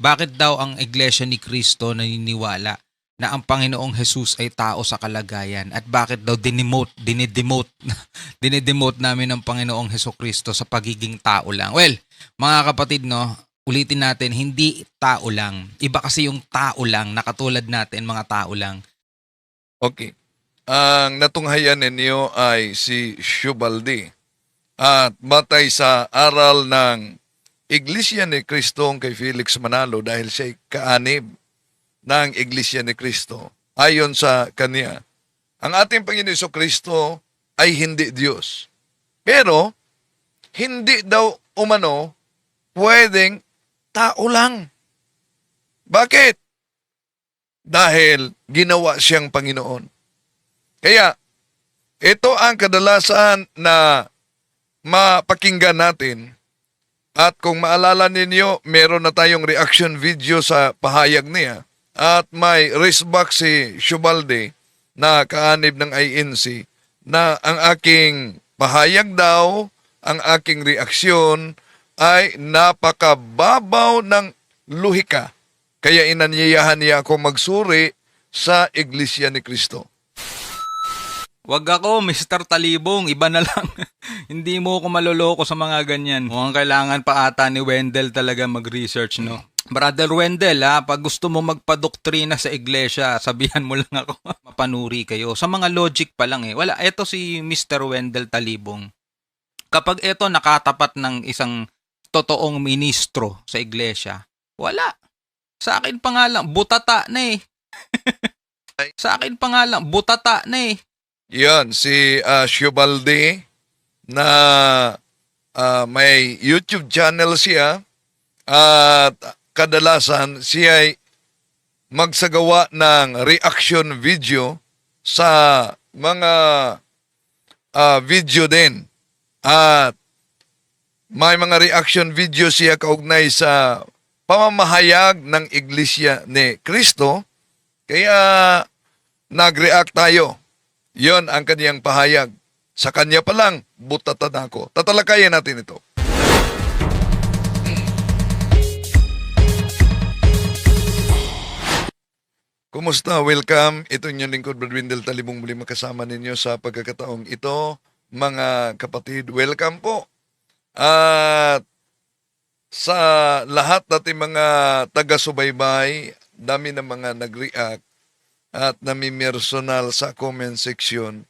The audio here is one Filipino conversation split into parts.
Bakit daw ang Iglesia ni Cristo naniniwala na ang Panginoong Jesus ay tao sa kalagayan at bakit daw dinedemote namin ang Panginoong Hesus Kristo sa pagiging tao lang? Well, mga kapatid, no, ulitin natin, hindi tao lang. Iba kasi yung tao lang na katulad natin, mga tao lang. Okay. Ang natunghayan ninyo ay si Shubaldi. At batay sa aral ng Iglesia ni Cristo kay Felix Manalo dahil siya kaanib ng Iglesia ni Cristo. Ayon sa kanya, ang ating Panginoon Kristo ay hindi Diyos. Pero, hindi daw umano pwedeng tao lang. Bakit? Dahil ginawa siyang Panginoon. Kaya, ito ang kadalasan na mapakinggan natin. At kung maalala ninyo, meron na tayong reaction video sa pahayag niya. At may resback si Shubalde na kaanib ng INC na ang aking pahayag daw, ang aking reaksyon ay napakababaw ng luhika. Kaya inanyayahan niya ako magsuri sa Iglesia ni Cristo. Wag ako, Mr. Talibong, iba na lang. Hindi mo ako maloloko sa mga ganyan. Mukhang kailangan pa ata ni Wendell talaga mag-research, no? Brother Wendell, pag gusto mo magpadoktrina sa iglesia, sabihan mo lang ako. Mapanuri kayo. Sa mga logic pa lang Wala, eto si Mr. Wendell Talibong. Kapag eto nakatapat ng isang totoong ministro sa iglesia, wala. Sa akin pa nga lang, butata na Sa akin pa nga lang, butata na Yan, si Shubaldi na may YouTube channel siya at kadalasan siya ay magsagawa ng reaction video sa mga video din. At may mga reaction video siya kaugnay sa pamamahayag ng Iglesia ni Cristo. Kaya nag-react tayo. Yon ang kaniyang pahayag. Sa kanya pa lang, butatan ako. Tatalakayin natin ito. Kumusta? Welcome. Ito inyong lingkod, Brad Wendell Talibong, muli makasama ninyo sa pagkakataong ito. Mga kapatid, welcome po. At sa lahat natin mga taga-subaybay, dami ng mga nag-react at nami-personal sa comment section.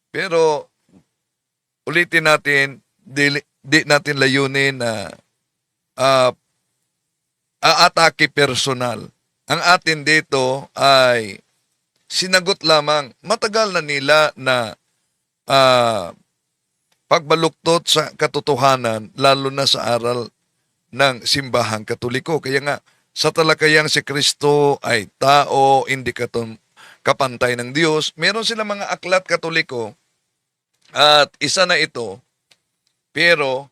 Pero ulitin natin, di natin layunin na aatake personal. Ang atin dito ay sinagot lamang. Matagal na nila na pagbaluktot sa katotohanan, lalo na sa aral ng simbahang Katoliko. Kaya nga, sa talakayang si Kristo ay tao, hindi kapantay ng Diyos. Meron silang mga aklat Katoliko at isa na ito, pero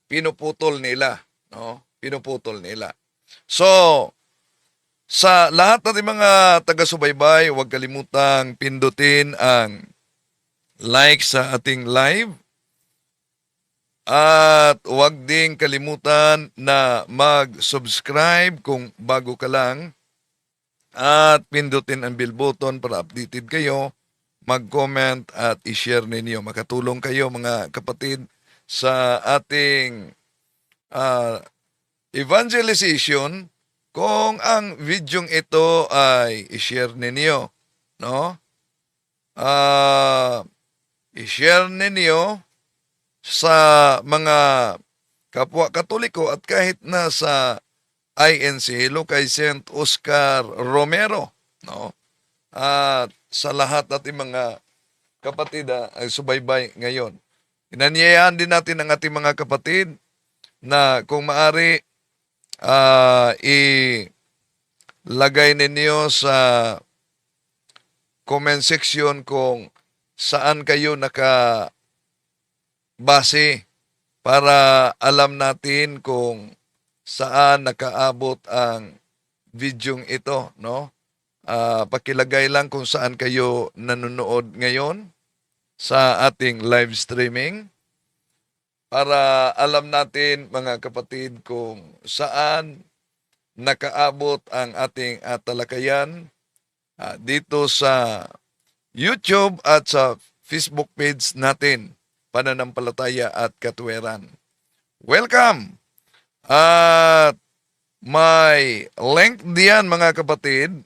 pinuputol nila. No? Pinuputol nila. So, sa lahat ng mga taga-subaybay, huwag kalimutang pindutin ang like sa ating live. At huwag ding kalimutan na mag-subscribe kung bago ka lang. At pindutin ang bell button para updated kayo, mag-comment at i-share ninyo. Makatulong kayo mga kapatid sa ating evangelization kung ang videong ito ay i-share ninyo. No? I-share ninyo sa mga kapwa Katoliko at kahit na sa INC, hello kay St. Oscar Romero, no? At sa lahat natin mga kapatid ay subaybay ngayon. Inanyayahan din natin ang ating mga kapatid na kung maari ilagay ninyo sa comment section kung saan kayo nakabase para alam natin kung saan nakaabot ang videong ito, no? Pakilagay lang kung saan kayo nanonood ngayon sa ating live streaming para alam natin mga kapatid kung saan nakaabot ang ating talakayan dito sa YouTube at sa Facebook page natin, Pananampalataya at Katwiran. Welcome! At may link diyan mga kapatid,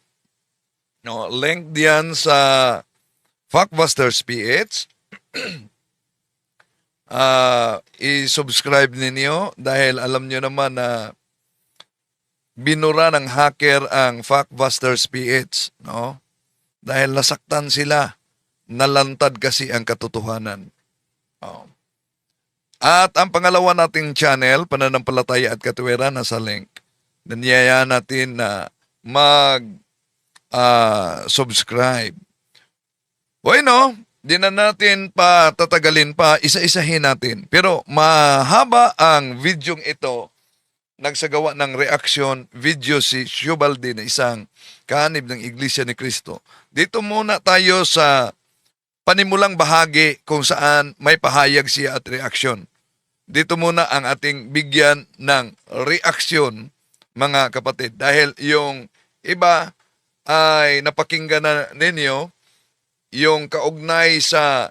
no, link diyan sa Factbusters PH. I-subscribe ninyo dahil alam nyo naman na binura ng hacker ang Factbusters PH, no? Dahil nasaktan sila, nalantad kasi ang katotohanan. Oh. At ang pangalawa nating channel, Pananampalataya at Katwiran, nasa link. Nanyaya natin na mag-subscribe. Bueno, di na natin pa tatagalin pa, isa-isahin natin. Pero mahaba ang videong ito. Nagsagawa ng reaction video si Shubaldi na isang kaanib ng Iglesia ni Cristo. Dito muna tayo sa panimulang bahagi kung saan may pahayag siya at reaksyon. Dito muna ang ating bigyan ng reaksyon, mga kapatid. Dahil yung iba ay napakinggan na ninyo yung kaugnay sa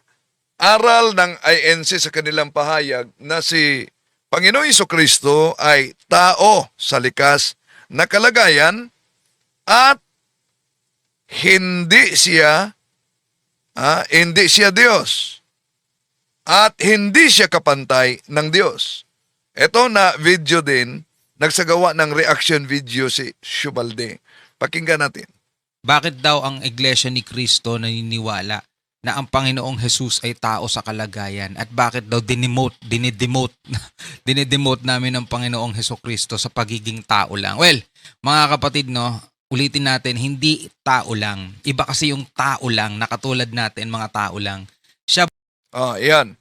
aral ng INC sa kanilang pahayag na si Panginoong Jesucristo ay tao sa likas na kalagayan at hindi siya Diyos. At hindi siya kapantay ng Diyos. Ito na video din, nagsagawa ng reaction video si Shubaldi. Pakinggan natin. Bakit daw ang Iglesia ni Cristo naniniwala na ang Panginoong Jesus ay tao sa kalagayan? At bakit daw dinidemote namin ang Panginoong Jesucristo sa pagiging tao lang? Well, mga kapatid, no, ulitin natin, hindi tao lang. Iba kasi yung tao lang, na katulad natin, mga tao lang. Siya Yan.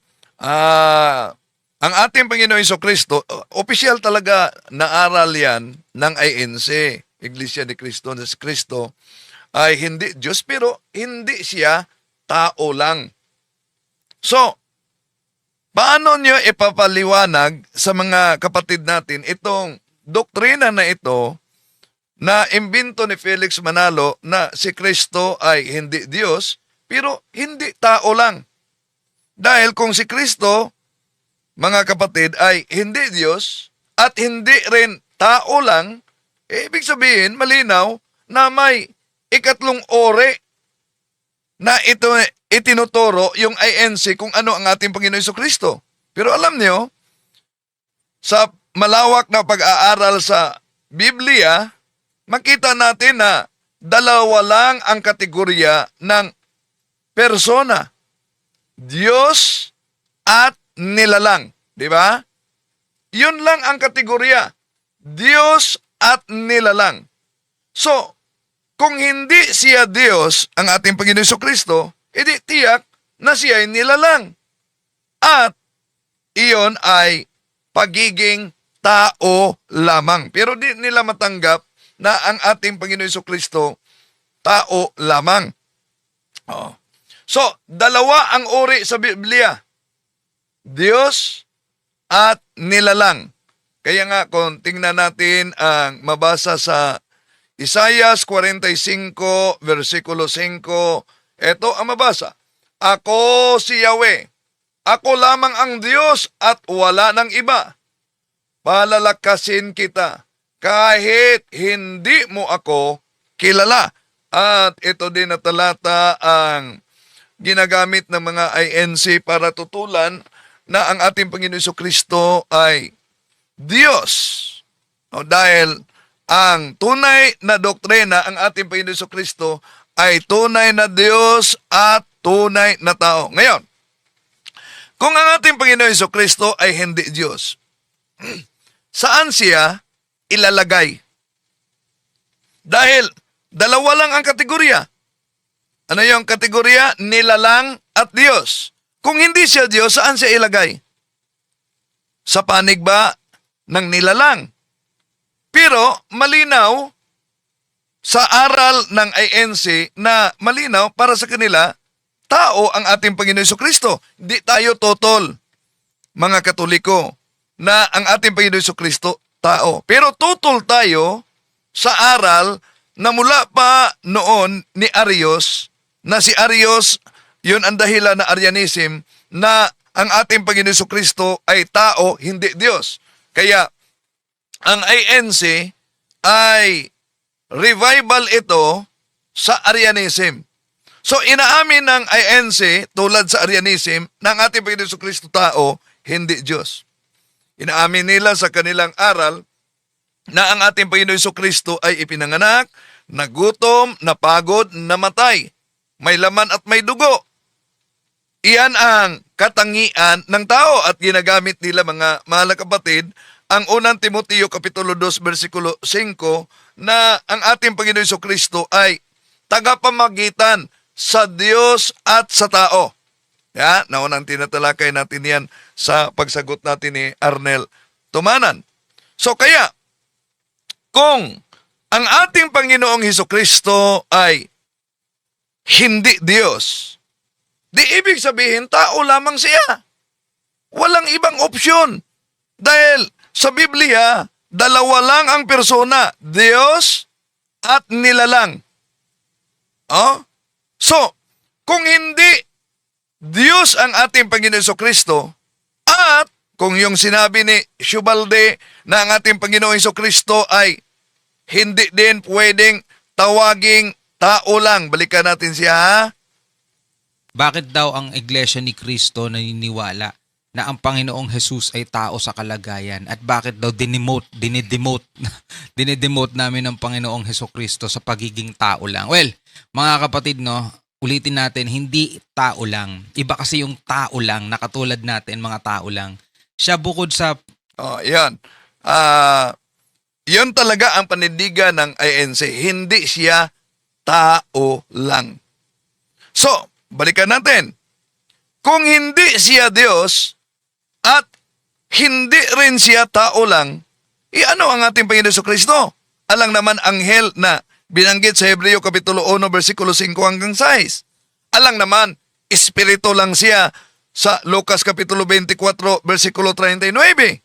Ang ating Panginoong Jesucristo, opisyal talaga naaral yan ng INC, Iglesia ni Cristo, na si Cristo ay hindi Diyos, pero hindi siya tao lang. So, paano nyo ipapaliwanag sa mga kapatid natin itong doktrina na ito na imbento ni Felix Manalo na si Cristo ay hindi Diyos, pero hindi tao lang? Dahil kung si Kristo, mga kapatid, ay hindi Diyos at hindi rin tao lang, ibig sabihin, malinaw na may ikatlong ore na ito itinuturo yung INC kung ano ang ating Panginoon Jesucristo. Pero alam niyo, sa malawak na pag-aaral sa Biblia, makita natin na dalawa lang ang kategorya ng persona. Diyos at nilalang. Di ba? Yun lang ang kategorya. Diyos at nilalang. So, kung hindi siya Diyos, ang ating Panginoon Jesucristo, edi tiyak na siya ay nilalang. At iyon ay pagiging tao lamang. Pero di nila matanggap na ang ating Panginoon Jesucristo tao lamang. Oh. So, dalawa ang uri sa Biblia. Diyos at nilalang. Kaya nga kung tingnan natin ang mabasa sa Isaias 45, versikulo 5, ito ang mabasa. Ako si Yahweh, ako lamang ang Diyos at wala ng iba. Palalakasin kita kahit hindi mo ako kilala. At ito din na talata ang ginagamit ng mga INC para tutulan na ang ating Panginoon Jesucristo ay Diyos. O, dahil ang tunay na doktrina, ang ating Panginoon Jesucristo ay tunay na Diyos at tunay na tao. Ngayon, kung ang ating Panginoon Jesucristo ay hindi Diyos, saan siya ilalagay? Dahil dalawa lang ang kategorya. Ano yung kategorya? Nilalang at Diyos. Kung hindi siya Diyos, saan siya ilagay? Sa panig ba ng nilalang? Pero malinaw sa aral ng INC na malinaw para sa kanila, tao ang ating Panginoon Jesucristo. Hindi tayo totol, mga Katoliko, na ang ating Panginoon Jesucristo tao. Pero totol tayo sa aral na mula pa noon ni Arius, na si Arius, yun ang dahilan na Arianism, na ang ating Panginoon Jesucristo ay tao, hindi Diyos. Kaya, ang INC ay revival ito sa Arianism. So, inaamin ng INC, tulad sa Arianism, na ang ating Panginoon Jesucristo tao, hindi Diyos. Inaamin nila sa kanilang aral na ang ating Panginoon Jesucristo ay ipinanganak, nagutom, napagod, namatay. May laman at may dugo. Iyan ang katangian ng tao at ginagamit nila, mga mahal na kapatid, ang unang Timoteo Kapitulo 2 versikulo 5 na ang ating Panginoon Jesucristo ay tagapamagitan sa Diyos at sa tao. Ya, naunang tinatalakay natin yan sa pagsagot natin ni Arnel Tumanan. So kaya, kung ang ating Panginoong Jesucristo ay hindi Diyos, di ibig sabihin tao lamang siya. Walang ibang opsyon. Dahil sa Biblia, dalawa lang ang persona, Diyos at nilalang. Oh? So, kung hindi Diyos ang ating Panginoon Jesucristo, at kung yung sinabi ni Shubalde na ang ating Panginoong Jesucristo ay hindi din pwedeng tawaging tao lang. Balikan natin siya, ha? Bakit daw ang Iglesia ni Cristo naniniwala na ang Panginoong Jesus ay tao sa kalagayan at bakit daw dinidemote namin ang Panginoong Jesucristo sa pagiging tao lang? Well, mga kapatid, no, ulitin natin, hindi tao lang. Iba kasi yung tao lang na katulad natin, mga tao lang. Siya bukod sa... Oh, yan. Yun talaga ang panindigan ng INC. Hindi siya tao lang. So, balikan natin. Kung hindi siya Diyos at hindi rin siya tao lang, ano ang ating Panginoon Jesucristo? Alang naman anghel na binanggit sa Hebreo Kapitulo 1, versikulo 5 hanggang 6. Alang naman, espiritu lang siya sa Lucas Kapitulo 24, versikulo 39.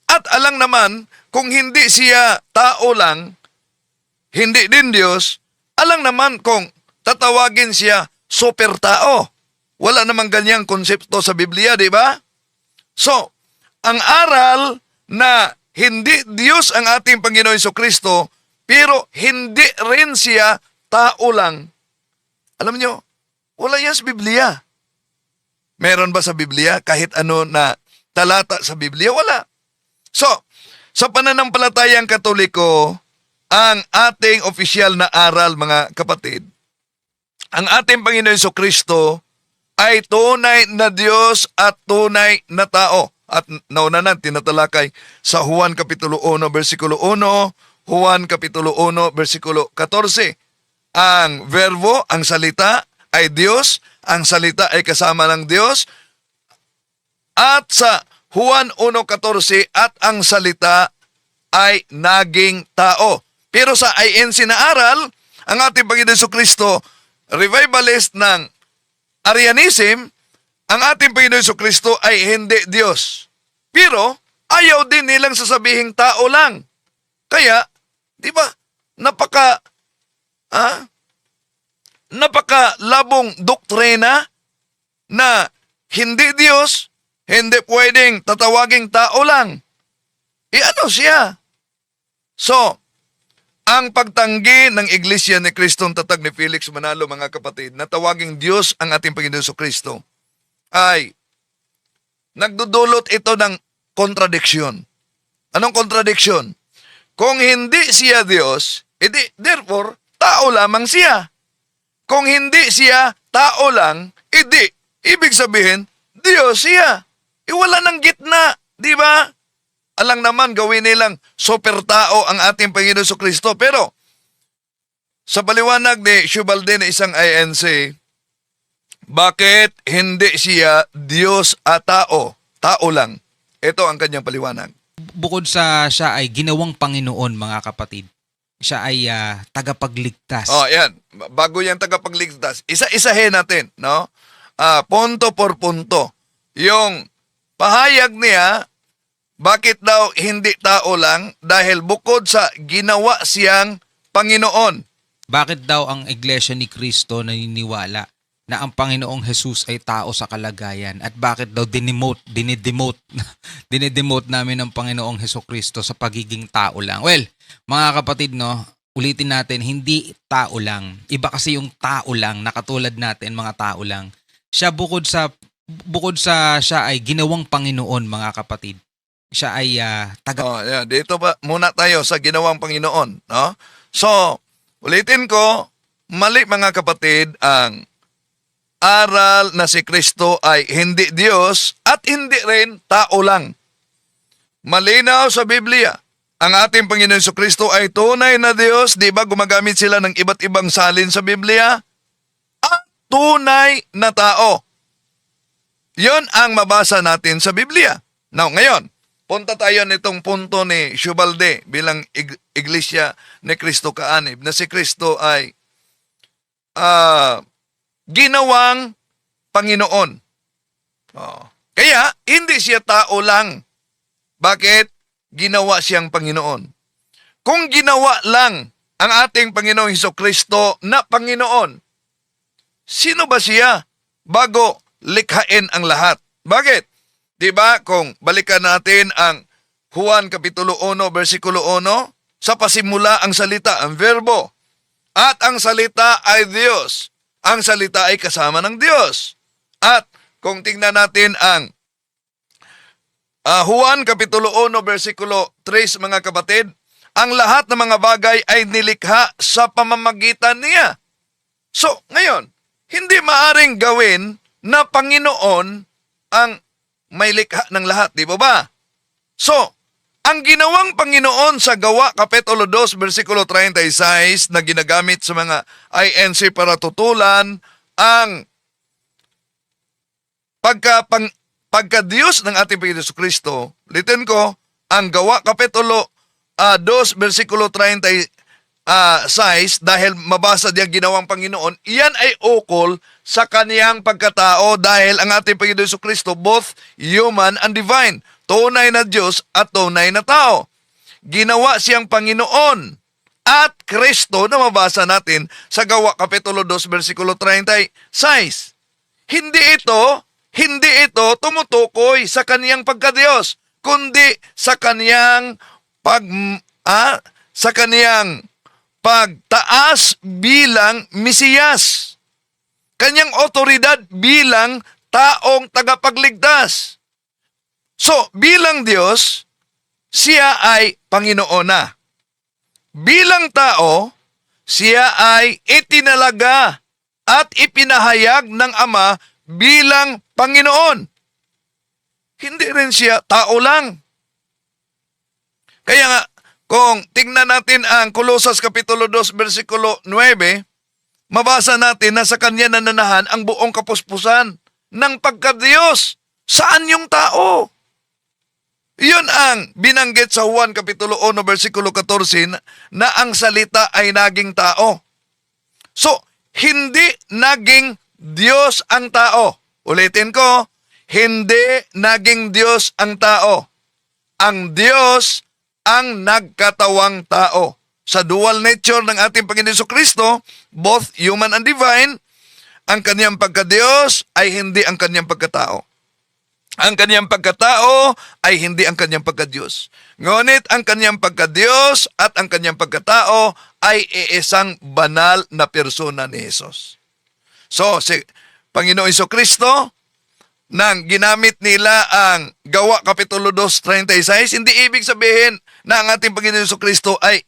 At alang naman, kung hindi siya tao lang, hindi din Diyos, alang naman kung tatawagin siya super tao. Wala namang ganyang konsepto sa Biblia, di ba? So, ang aral na hindi Diyos ang ating Panginoon Jesucristo, pero hindi rin siya tao lang. Alam nyo, wala yan sa Biblia. Meron ba sa Biblia kahit ano na talata sa Biblia? Wala. So, sa pananampalatayang Katoliko, ang ating opisyal na aral, mga kapatid, ang ating Panginoon Jesucristo ay tunay na Diyos at tunay na tao. At nauna na tinatalakay sa Juan Kapitulo 1, versikulo 1, Juan Kapitulo 1, versikulo 14. Ang verbo, ang salita ay Diyos, ang salita ay kasama ng Diyos. At sa Juan 1:14, at ang salita ay naging tao. Pero sa INC na aral, ang ating Panginoon Jesucristo, revivalist ng Arianism, ang ating Panginoon Jesucristo ay hindi Diyos. Pero ayaw din nilang sasabihing tao lang. Kaya, di ba, napakalabong doktrina na hindi Diyos, hindi pwedeng tatawaging tao lang. Ano siya? So, ang pagtanggi ng Iglesia ni Kristong Tatag ni Felix Manalo, mga kapatid, na tawaging Diyos ang ating Panginoon Jesucristo, ay nagdudulot ito ng kontradiksyon. Anong kontradiksyon? Kung hindi siya Diyos, edi therefore, tao lamang siya. Kung hindi siya tao lang, edi ibig sabihin, Diyos siya. Wala ng gitna, di ba? Alang naman gawin nilang super tao ang ating Panginoon Jesucristo. Pero sa paliwanag ni Shubalde na isang INC, bakit hindi siya Diyos at tao? Tao lang. Ito ang kanyang paliwanag. Bukod sa siya ay ginawang Panginoon, mga kapatid, siya ay tagapagligtas. Oh, yan. Bago yung tagapagligtas, isa-isahin natin, no? Punto por punto. Yung pahayag niya, Bakit daw hindi tao lang? Dahil bukod sa ginawa siyang Panginoon. Bakit daw ang Iglesia ni Cristo naniniwala na ang Panginoong Jesus ay tao sa kalagayan? At bakit daw dinidemote namin ang Panginoong Hesukristo sa pagiging tao lang? Well, mga kapatid, no, ulitin natin, hindi tao lang. Iba kasi yung tao lang, na katulad natin, mga tao lang. Siya bukod sa siya ay ginawang Panginoon, mga kapatid. Siya ay Yeah, dito ba muna tayo sa ginawang Panginoon, no? So, ulitin ko, mali mga kapatid ang aral na si Kristo ay hindi Diyos at hindi rin tao lang. Malinaw sa Biblia, ang ating Panginoon Jesucristo ay tunay na Diyos. Di ba gumagamit sila ng iba't ibang salin sa Biblia? At tunay na tao. Yon ang mabasa natin sa Biblia. Now, ngayon, punta tayo nitong punto ni Shubalde bilang Iglesia ni Cristo Kaanib na si Kristo ay ginawang Panginoon. Kaya, hindi siya tao lang. Bakit? Ginawa siyang Panginoon. Kung ginawa lang ang ating Panginoong Hesukristo na Panginoon, sino ba siya bago likhain ang lahat? Bakit? Diba, kung balikan natin ang Juan Kapitulo 1, versikulo 1, sa pasimula ang salita, ang verbo, at ang salita ay Diyos. Ang salita ay kasama ng Diyos. At kung tingnan natin ang Juan Kapitulo 1, versikulo 3, mga kapatid, ang lahat ng mga bagay ay nilikha sa pamamagitan niya. So, ngayon, hindi maaring gawin na Panginoon ang may likha ng lahat, di ba ba? So, ang ginawang Panginoon sa Gawa Kapitulo 2, versikulo 36 na ginagamit sa mga INC para tutulan ang pagka-Diyos ng ating Panginoon Jesucristo. Litin ko, ang Gawa Kapitulo 2, versikulo 36, dahil mabasa diyan ginawang Panginoon, iyan ay ukol sa kaniyang pagkatao dahil ang ating Panginoon Jesucristo both human and divine. Tunay na Diyos at tunay na tao. Ginawa siyang Panginoon at Kristo na mabasa natin sa Gawa Kapitulo 2, versikulo 36. Hindi ito tumutukoy sa kaniyang pagkadiyos, kundi sa kaniyang pagtaas bilang Mesiyas. Kanyang otoridad bilang taong tagapagligtas. So, bilang Diyos, siya ay Panginoon na. Bilang tao, siya ay itinalaga at ipinahayag ng Ama bilang Panginoon. Hindi rin siya tao lang. Kaya nga, kung tingnan natin ang Colosas Kapitulo 2, versikulo 9, mabasa natin na sa kanya nananahan ang buong kapuspusan ng pagkadiyos. Saan yung tao? Iyon ang binanggit sa Juan Kapitulo 1, versikulo 14 na ang salita ay naging tao. So, hindi naging Diyos ang tao. Ulitin ko, hindi naging Diyos ang tao. Ang Diyos ang nagkatawang tao. Sa dual nature ng ating Panginoon Jesucristo, both human and divine, ang kaniyang pagka-Diyos ay hindi ang kaniyang pagkatao. Ang kaniyang pagkatao ay hindi ang kaniyang pagka-Diyos. Ngunit ang kaniyang pagka-Diyos at ang kaniyang pagkatao ay iisang banal na persona ni Jesus. So, si Panginoon Jesucristo, nang ginamit nila ang Gawa Kapitulo 2:36, hindi ibig sabihin na ang ating Panginoon Jesucristo ay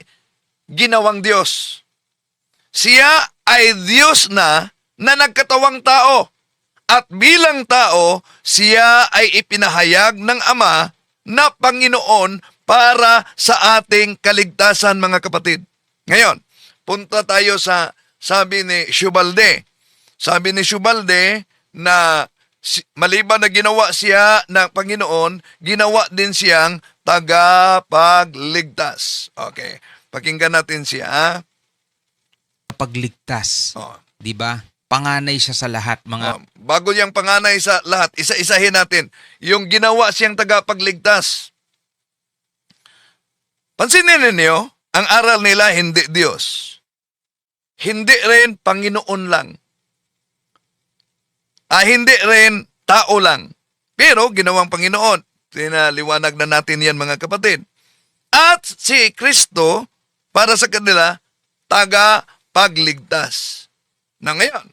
ginawang Diyos. Siya ay Diyos na nagkatawang tao. At bilang tao, siya ay ipinahayag ng Ama na Panginoon para sa ating kaligtasan, mga kapatid. Ngayon, punta tayo sa sabi ni Shubalde. Sabi ni Shubalde na maliban na ginawa siya ng Panginoon, ginawa din siyang tagapagligtas. Okay, pakinggan natin siya. Pagligtas, Oh. 'di ba? Panganay siya sa lahat, mga Bago niyang panganay sa lahat, isa-isahin natin. Yung ginawa siyang tagapagligtas. Pansinin ninyo, ang aral nila hindi Diyos. Hindi rin Panginoon lang. Hindi rin tao lang. Pero ginawang Panginoon. Tinaliwanag na natin yan mga kapatid. At si Kristo, para sa kanila, tagapagligtas. Na ngayon,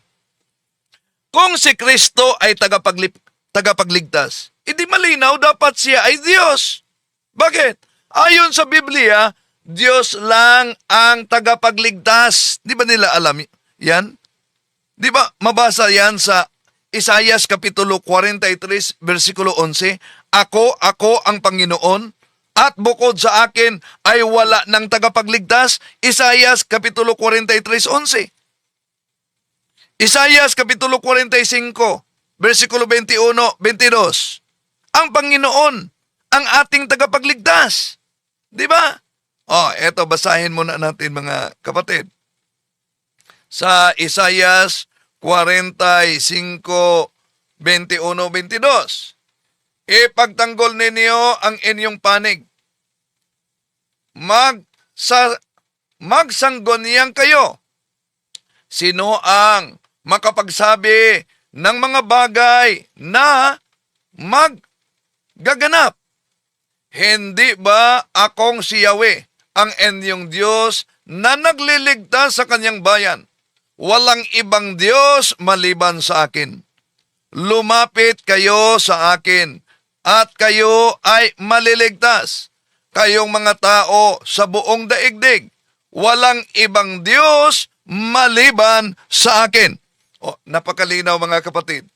kung si Kristo ay tagapagligtas, hindi malinaw dapat siya ay Diyos. Bakit? Ayon sa Biblia, Diyos lang ang tagapagligtas. Di ba nila alam yan? Di ba mabasa yan sa Isaias Kapitulo 43, versikulo 11, Ako ang Panginoon, at bukod sa akin ay wala ng tagapagligtas. Isaias Kapitulo 43, 11. Isaias Kapitulo 45, versikulo 21, 22. Ang Panginoon, ang ating tagapagligtas. Di ba? Eto, basahin muna natin mga kapatid. Sa Isaias 45, 21, 22. Ipagtanggol ninyo ang inyong panig. Magsanggunian kayo. Sino ang makapagsabi ng mga bagay na maggaganap? Hindi ba akong si Yahweh, ang inyong Diyos na nagliligtas sa kanyang bayan? Walang ibang Diyos maliban sa akin. Lumapit kayo sa akin at kayo ay maliligtas. Kayong mga tao sa buong daigdig. Walang ibang Diyos maliban sa akin. Napakalinaw mga kapatid.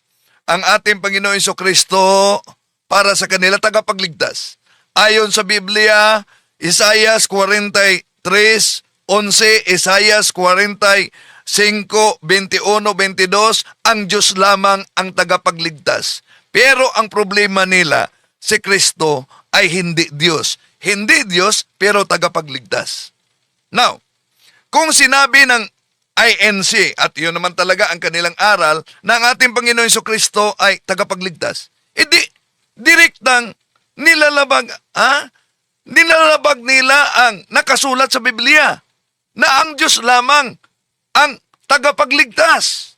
Ang ating Panginoon Jesucristo para sa kanila tagapagligtas. Ayon sa Biblia, Isaias 43, 11, Isaias 45, 21, 22, ang Diyos lamang ang tagapagligtas. Pero ang problema nila, si Kristo ay hindi Diyos. Hindi Diyos, pero tagapagligtas. Now, kung sinabi ng INC, at yun naman talaga ang kanilang aral, na ang ating Panginoon Jesucristo ay tagapagligtas, direktang nilalabag nila ang nakasulat sa Biblia na ang Diyos lamang ang tagapagligtas.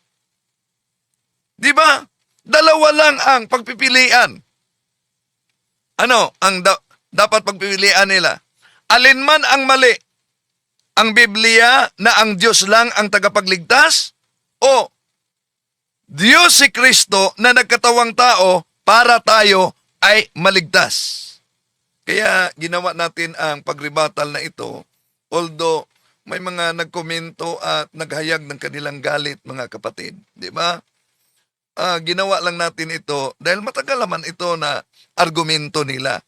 Di ba? Dalawa lang ang pagpipilian. Ano ang dapat pagpipilian nila? Alin man ang mali? Ang Biblia na ang Diyos lang ang tagapagligtas o Diyos si Kristo na nagkatawang tao para tayo ay maligtas. Kaya ginawa natin ang pagribatal na ito, although may mga nagkomento at naghayag ng kanilang galit mga kapatid. Di ba? Ginawa lang natin ito dahil matagal naman ito na argumento nila.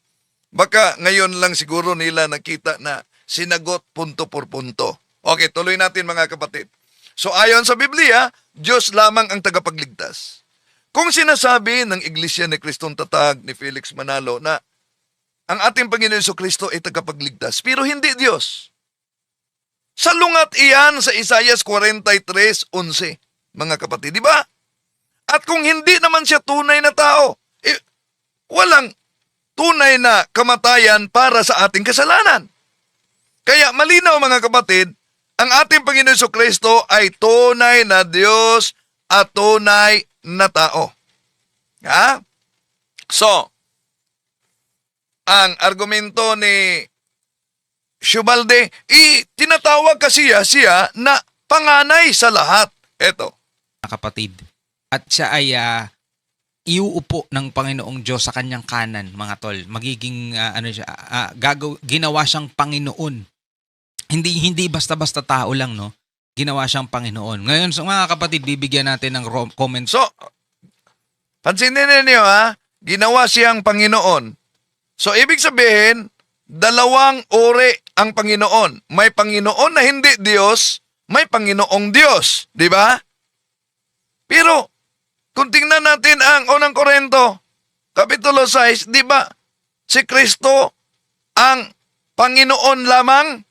Baka ngayon lang siguro nila nakita na sinagot punto por punto. Okay, tuloy natin mga kapatid. So ayon sa Biblia, Diyos lamang ang tagapagligtas. Kung sinasabi ng Iglesia ni Kristong Tatag ni Felix Manalo na ang ating Panginoon Jesucristo ay tagapagligtas, pero hindi Diyos. Salungat iyan sa Isaias 43:11, mga kapatid, di ba? At kung hindi naman siya tunay na tao, walang tunay na kamatayan para sa ating kasalanan. Kaya malinaw mga kapatid, ang ating Panginoon Jesucristo ay tunay na Diyos at tunay na tao. Ha? So, ang argumento ni Shubalde, tinatawag kasi siya na panganay sa lahat. Eto. Kapatid. At siya ay iuupo ng Panginoong Diyos sa kanyang kanan, mga tol. Magiging ginawa siyang Panginoon. Hindi basta-basta tao lang, no? Ginawa siyang Panginoon. Ngayon, so, mga kapatid, bibigyan natin ng comments. So, pansinin ninyo ginawa siyang Panginoon. So, ibig sabihin, dalawang uri ang Panginoon. May Panginoon na hindi Diyos, may Panginoong Diyos. Di ba? Pero, kung tingnan natin ang unang Korinto, Kapitulo 6, di ba? Si Kristo ang Panginoon lamang.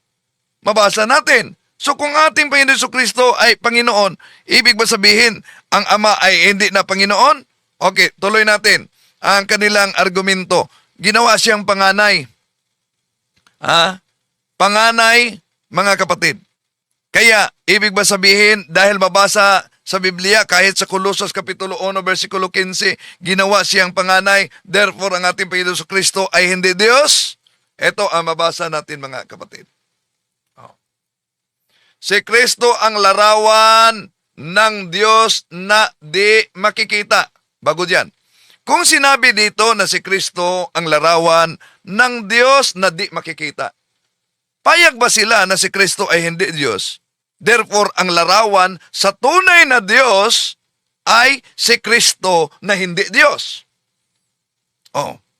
Mabasa natin. So kung ating Panginoon Jesucristo ay Panginoon, ibig ba sabihin ang Ama ay hindi na Panginoon? Okay, tuloy natin ang kanilang argumento. Ginawa siyang panganay. panganay, mga kapatid. Kaya, ibig ba sabihin, dahil mabasa sa Biblia, kahit sa Colossus Kapitulo 1, versikulo 15, ginawa siyang panganay, therefore ang ating Panginoon Kristo ay hindi Diyos? Ito ang mabasa natin, mga kapatid. Si Kristo ang larawan ng Diyos na di makikita. Bago diyan. Kung sinabi dito na si Kristo ang larawan ng Diyos na di makikita, payag ba sila na si Kristo ay hindi Diyos? Therefore, ang larawan sa tunay na Diyos ay si Kristo na hindi Diyos.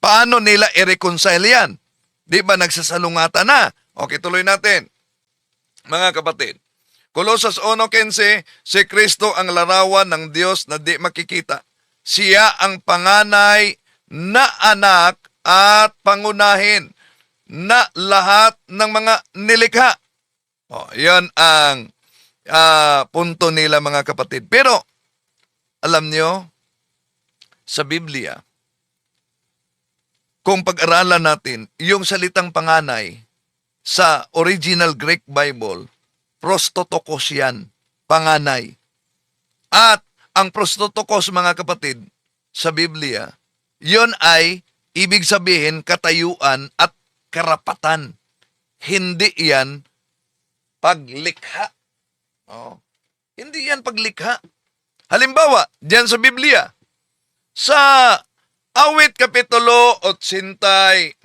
Paano nila i-reconcile yan? Di ba nagsasalungatan na? Okay, tuloy natin. Mga kapatid, Colossus 1:15, si Kristo ang larawan ng Diyos na di makikita. Siya ang panganay na anak at pangunahin na lahat ng mga nilikha. Yan ang punto nila, mga kapatid. Pero, alam nyo, sa Biblia, kung pag-aralan natin, yung salitang panganay, sa original Greek Bible, prostotokos yan, panganay. At ang prostotokos, mga kapatid, sa Biblia, yon ay ibig sabihin katayuan at karapatan. Hindi yan paglikha. Hindi yan paglikha. Halimbawa, diyan sa Biblia, sa Awit Kapitulo 89,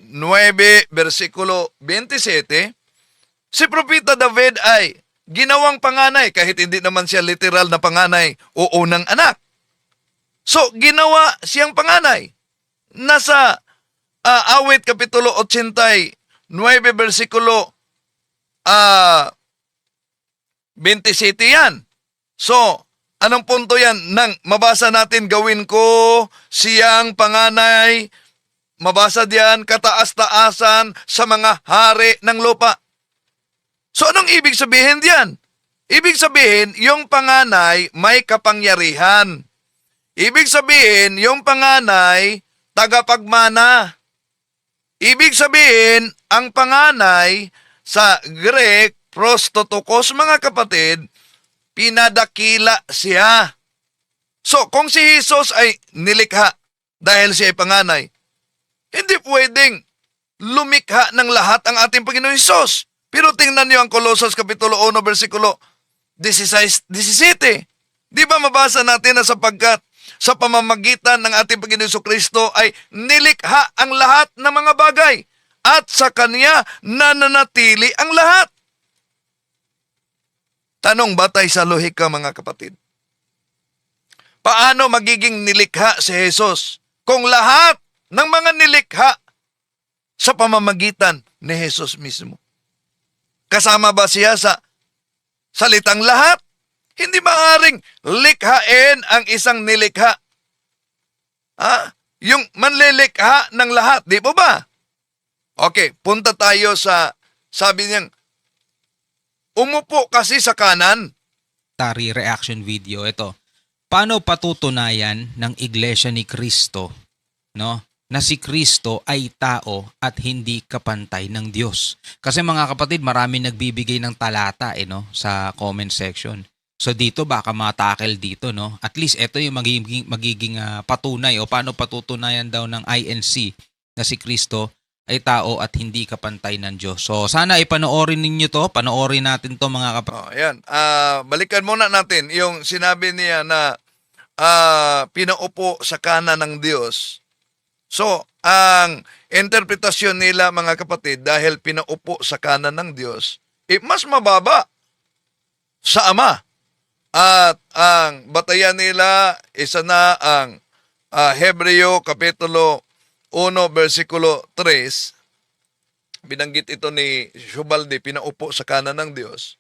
versikulo 27, si Propeta David ay ginawang panganay, kahit hindi naman siya literal na panganay o unang anak. So, ginawa siyang panganay. Nasa Awit Kapitulo 89, versikulo 27 yan. So, anong punto yan? Nang mabasa natin, gawin ko siyang panganay, mabasa diyan, kataas-taasan sa mga hari ng lupa. So, anong ibig sabihin diyan? Ibig sabihin, yung panganay may kapangyarihan. Ibig sabihin, yung panganay, tagapagmana. Ibig sabihin, ang panganay sa Greek, prostotokos, mga kapatid, pinadakila siya. So, kung si Jesus ay nilikha dahil siya ay panganay, hindi pwedeng lumikha ng lahat ang ating Panginoon Jesus. Pero tingnan niyo ang Colossus Kapitulo 1, versikulo 16, 17. Di ba mabasa natin na sapagkat sa pamamagitan ng ating Panginoon Kristo ay nilikha ang lahat ng mga bagay at sa Kanya nananatili ang lahat. Tanong, batay sa lohika, mga kapatid. Paano magiging nilikha si Jesus kung lahat ng mga nilikha sa pamamagitan ni Jesus mismo? Kasama ba siya sa salitang lahat? Hindi maaaring likhain ang isang nilikha. Yung manlilikha ng lahat, di po ba? Okay, punta tayo sa, sabi niyang, umupo kasi sa kanan. Tari reaction video ito. Paano patutunayan ng Iglesia ni Cristo, no, na si Cristo ay tao at hindi kapantay ng Diyos? Kasi mga kapatid, marami nagbibigay ng talata sa comment section. So dito baka matakel dito, no? At least ito yung magiging patunay o paano patutunayan daw ng INC na si Cristo ay tao at hindi kapantay ng Diyos. So sana ipanoorin ninyo to, panoorin natin to, mga kapatid. Ayan. Balikan muna natin yung sinabi niya na pinaupo sa kanan ng Diyos. So, ang interpretasyon nila, mga kapatid, dahil pinaupo sa kanan ng Diyos, mas mababa sa Ama. At ang batayan nila, isa na ang Hebreo Kapitulo 1, versikulo 3, binanggit ito ni Shubaldi, pinaupo sa kanan ng Diyos.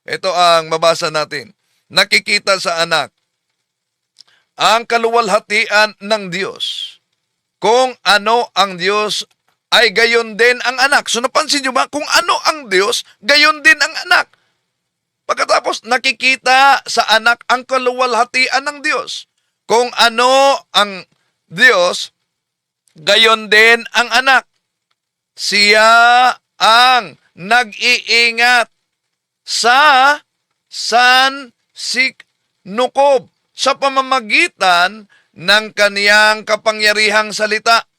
Ito ang mabasa natin. Nakikita sa anak ang kaluwalhatian ng Diyos. Kung ano ang Diyos, ay gayon din ang anak. So napansin nyo ba? Kung ano ang Diyos, gayon din ang anak. Pagkatapos, nakikita sa anak ang kaluwalhatian ng Diyos. Kung ano ang Diyos, gayon din ang anak. Siya ang nag-iingat sa sansiknukob sa pamamagitan ng kaniyang kapangyarihang salita.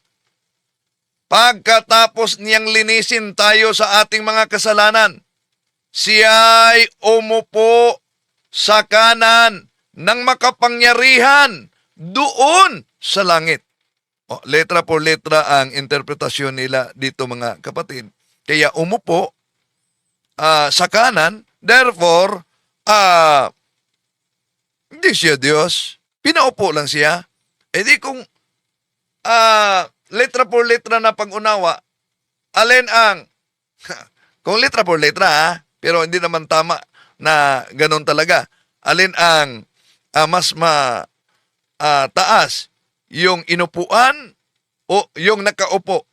Pagkatapos niyang linisin tayo sa ating mga kasalanan, siya'y umupo sa kanan ng makapangyarihan doon sa langit. Letra por letra ang interpretasyon nila dito, mga kapatid. Kaya umupo sa kanan, therefore, hindi siya Diyos. Pinaupo lang siya. E di kung letra por letra na pag-unawa, alin ang, kung letra por letra pero hindi naman tama na ganun talaga, alin ang mas taas, yung inupuan o yung nakaupo.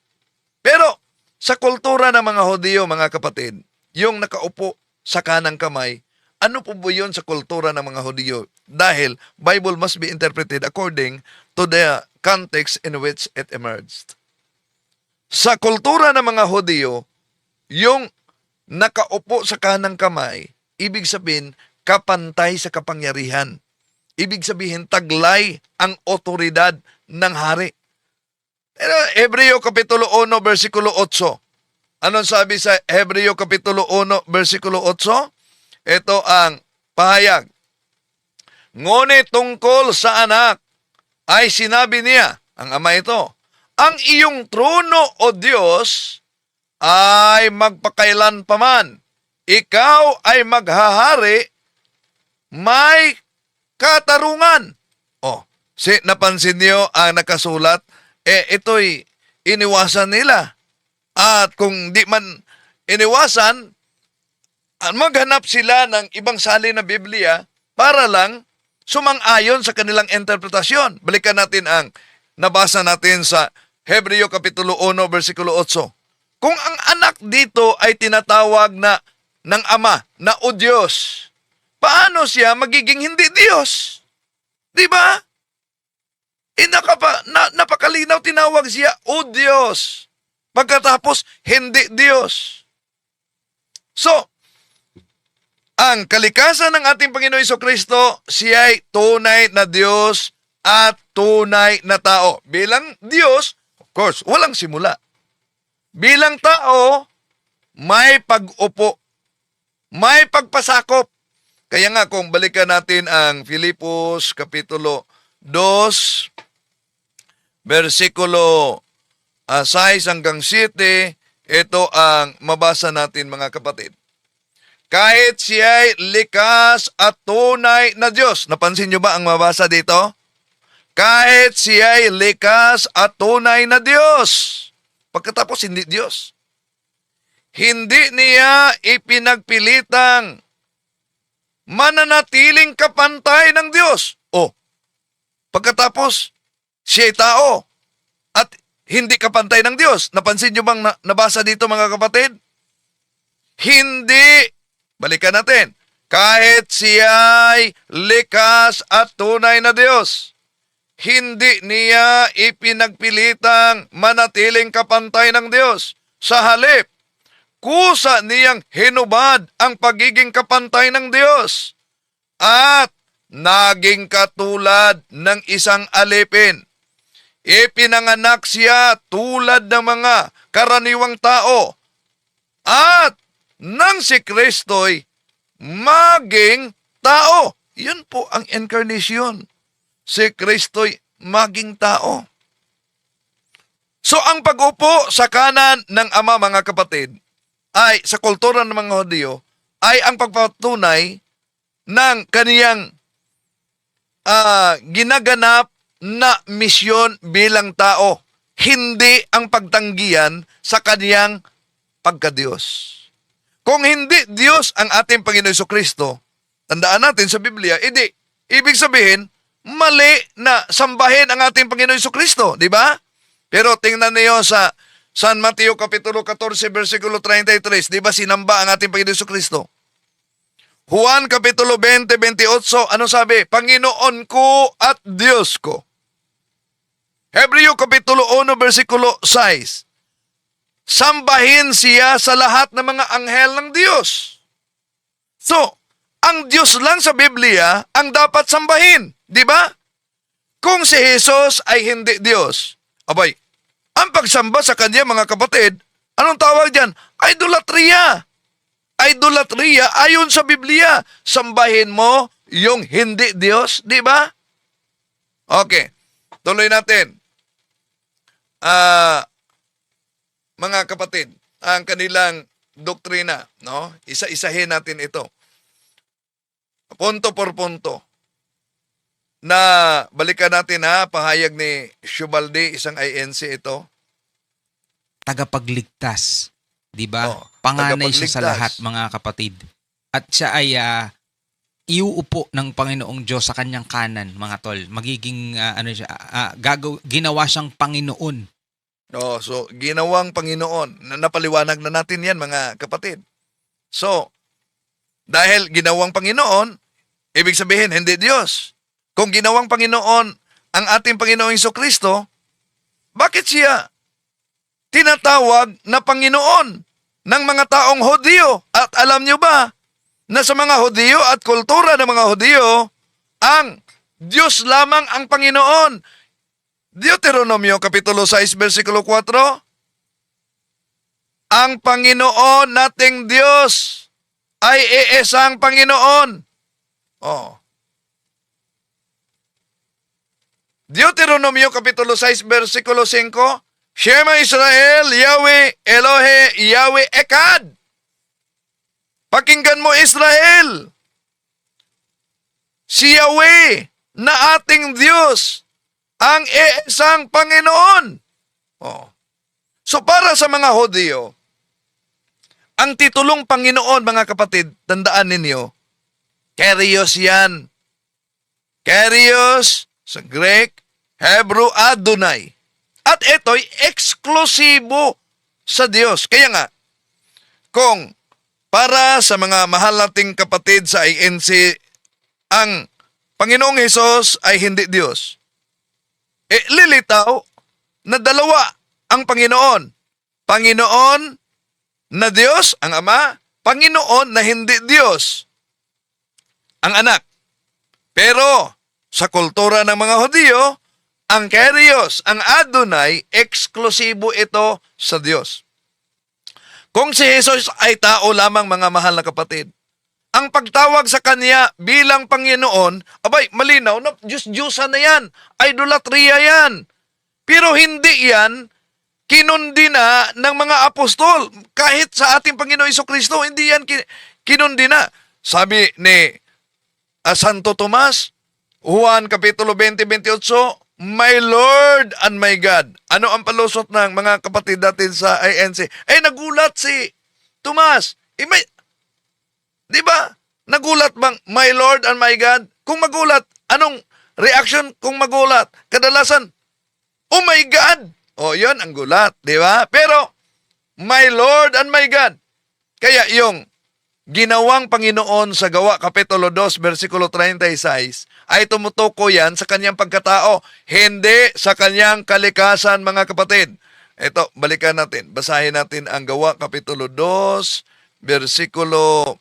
Pero sa kultura ng mga Hudyo, mga kapatid, yung nakaupo sa kanang kamay, ano po ba yun sa kultura ng mga Hudyo? Dahil Bible must be interpreted according to the context in which it emerged. Sa kultura ng mga Hudyo, yung nakaupo sa kanang kamay, ibig sabihin, kapantay sa kapangyarihan. Ibig sabihin, taglay ang otoridad ng hari. Pero Hebreo Kapitulo 1, versikulo 8. Anong sabi sa Hebreo Kapitulo 1, versikulo 8? Ito ang pahayag. Ngunit tungkol sa anak, ay sinabi niya, ang ama ito, ang iyong trono, O Diyos, ay magpakailan paman. Ikaw ay maghahari, may katarungan. Napansin niyo ang nakasulat, ito'y iniwasan nila. At kung di man iniwasan, maghanap sila ng ibang salin na Biblia para lang sumang-ayon sa kanilang interpretasyon. Balikan natin ang nabasa natin sa Hebreo Kapitulo 1, versikulo 8. Kung ang anak dito ay tinatawag na ng ama na O Diyos, paano siya magiging hindi Diyos? Di ba? Napakalinaw, tinawag siya O Diyos. Pagkatapos, hindi Diyos. So, ang kalikasan ng ating Panginoon Jesucristo, siya ay tunay na Diyos at tunay na tao. Bilang Diyos, of course, walang simula. Bilang tao, may pag-upo, may pagpasakop. Kaya nga kung balikan natin ang Filipos Kapitulo 2, versikulo 6 hanggang 7, ito ang mabasa natin, mga kapatid. Kahit siya'y likas at tunay na Diyos. Napansin niyo ba ang mabasa dito? Kahit siya'y likas at tunay na Diyos. Pagkatapos, hindi Diyos. Hindi niya ipinagpilitang mananatiling kapantay ng Diyos. Pagkatapos, siya'y tao at hindi kapantay ng Diyos. Napansin niyo bang nabasa dito, mga kapatid? Hindi. Balikan natin. Kahit siya'y likas at tunay na Diyos, hindi niya ipinagpilitang manatiling kapantay ng Diyos. Sa halip, kusa niyang hinubad ang pagiging kapantay ng Diyos at naging katulad ng isang alipin. Ipinanganak siya tulad ng mga karaniwang tao at nang si Kristo'y maging tao. Yun po ang incarnation. Si Kristo'y maging tao. So ang pag-upo sa kanan ng Ama, mga kapatid, ay sa kultura ng mga Hudyo, ay ang pagpatunay ng kaniyang ginaganap na misyon bilang tao. Hindi ang pagtanggihan sa kaniyang pagka-Diyos. Kung hindi Diyos ang ating Panginoon Jesucristo, tandaan natin sa Biblia, ibig sabihin, mali na sambahin ang ating Panginoon Jesucristo, di ba? Pero tingnan niyo sa San Mateo Kapitulo 14, versikulo 33, di ba sinamba ang ating Panginoon Jesucristo? Juan Kapitulo 20, 28, ano sabi? Panginoon ko at Diyos ko. Hebreo Kapitulo 1, versikulo 6, sambahin siya sa lahat ng mga anghel ng Diyos. So, ang Diyos lang sa Biblia ang dapat sambahin, di ba? Kung si Jesus ay hindi Diyos, abay, ang pagsamba sa Kanya, mga kapatid, anong tawag diyan? Idolatria. Idolatria ayon sa Biblia. Sambahin mo yung hindi Diyos, di ba? Okay, tuloy natin. Mga kapatid, ang kanilang doktrina, no? Isa-isahin natin ito. Punto por punto. Na balikan natin pahayag ni Shubaldi, isang INC ito. Tagapagligtas. Di ba? Oh, Panganay siya sa tagapagligtas. lahat, mga kapatid. At siya ay iuupo ng Panginoong Diyos sa kanyang kanan, mga tol. Magiging, ginawa siyang Panginoon. So, ginawang Panginoon. Napaliwanag na natin yan, mga kapatid. So, dahil ginawang Panginoon, ibig sabihin, hindi Diyos. Kung ginawang Panginoon ang ating Panginoong Hesukristo, bakit siya tinatawag na Panginoon ng mga taong Hudyo? At alam nyo ba na sa mga Hudyo at kultura ng mga Hudyo, ang Diyos lamang ang Panginoon? Deuteronomio Kapitulo 6, versikulo 4, ang Panginoon nating Diyos ay iisang Panginoon. Deuteronomio Kapitulo 6, versikulo 5, Shema Israel, Yahweh, Elohe, Yahweh Echad. Pakinggan mo, Israel. Si Yahweh na ating Diyos ang iisang Panginoon. So para sa mga Hudyo, ang titulong Panginoon, mga kapatid, tandaan ninyo, Kyrios yan. Kyrios sa Greek, Hebrew, Adonai. At ito'y eksklusibo sa Diyos. Kaya nga, kung para sa mga mahal nating kapatid sa INC, ang Panginoong Hesus ay hindi Diyos, lilitaw na dalawa ang Panginoon. Panginoon na Diyos, ang Ama, Panginoon na hindi Diyos, ang Anak. Pero sa kultura ng mga Hudyo, ang Kyrios, ang Adonai, eksklusibo ito sa Diyos. Kung si Jesus ay tao lamang, mga mahal na kapatid, ang pagtawag sa Kanya bilang Panginoon, abay, malinaw na Diyos-Diyosan na yan, idolatria yan. Pero hindi yan kinundi na ng mga apostol. Kahit sa ating Panginoon Hesukristo, hindi yan kinundi na. Sabi ni Santo Tomas, Juan Kapitulo 20-28, My Lord and my God. Ano ang palusot ng mga kapatid natin sa INC? Nagulat si Tomas. Di ba? Nagulat bang, My Lord and my God? Kung magulat, anong reaction kung magulat? Kadalasan, oh my God! Yun ang gulat, di ba? Pero, My Lord and my God. Kaya yung ginawang Panginoon sa Gawa Kapitulo 2, versikulo 36, ay tumutuko yan sa kanyang pagkatao, hindi sa kanyang kalikasan, mga kapatid. Ito, balikan natin. Basahin natin ang Gawa Kapitulo 2, versikulo